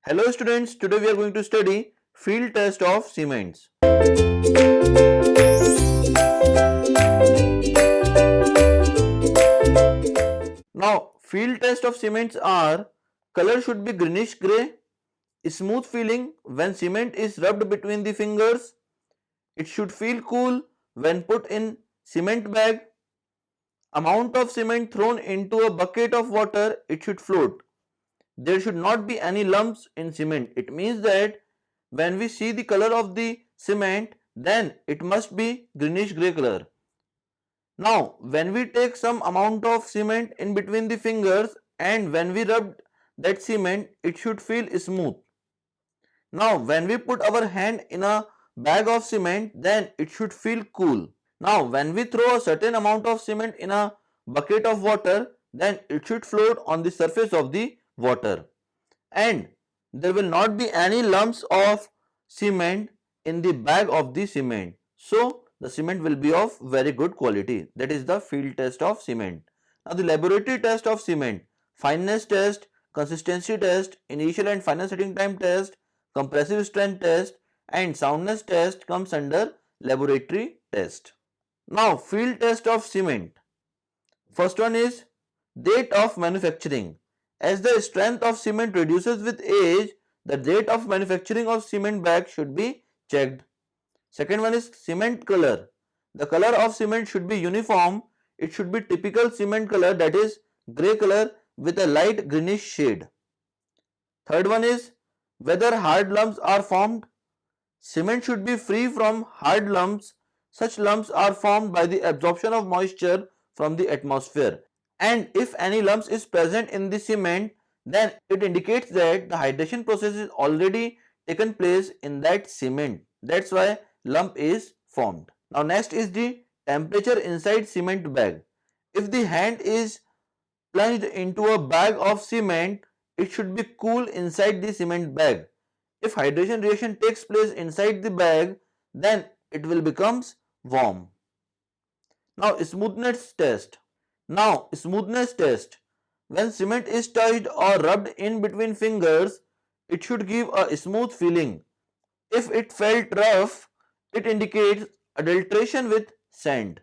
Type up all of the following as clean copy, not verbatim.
Hello students, today we are going to study field test of cements. Now, field test of cements are: color should be greenish grey, smooth feeling when cement is rubbed between the fingers, it should feel cool when put in cement bag, amount of cement thrown into a bucket of water, it should float. There should not be any lumps in cement. It means that when we see the color of the cement, then it must be greenish grey color. Now, when we take some amount of cement in between the fingers and when we rub that cement, it should feel smooth. Now, when we put our hand in a bag of cement, then it should feel cool. Now, when we throw a certain amount of cement in a bucket of water, then it should float on the surface of the water. And there will not be any lumps of cement in the bag of the cement. So, the cement will be of very good quality. That is the field test of cement. Now, the laboratory test of cement: fineness test, consistency test, initial and final setting time test, compressive strength test, and soundness test comes under laboratory test. Now, field test of cement. First one is date of manufacturing. As the strength of cement reduces with age, the date of manufacturing of cement bag should be checked. Second one is cement color. The color of cement should be uniform. It should be typical cement color, that is grey color with a light greenish shade. Third one is whether hard lumps are formed. Cement should be free from hard lumps. Such lumps are formed by the absorption of moisture from the atmosphere. And if any lumps is present in the cement, then it indicates that the hydration process is already taken place in that cement. That's why lump is formed. Now next is the temperature inside cement bag. If the hand is plunged into a bag of cement, it should be cool inside the cement bag. If hydration reaction takes place inside the bag, then it will becomes warm. Now smoothness test. When cement is touched or rubbed in between fingers, it should give a smooth feeling. If it felt rough, it indicates adulteration with sand.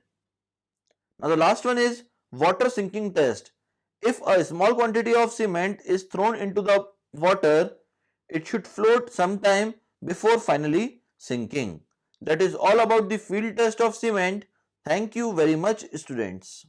Now the last one is water sinking test. If a small quantity of cement is thrown into the water, it should float sometime before finally sinking. That is all about the field test of cement. Thank you very much, students.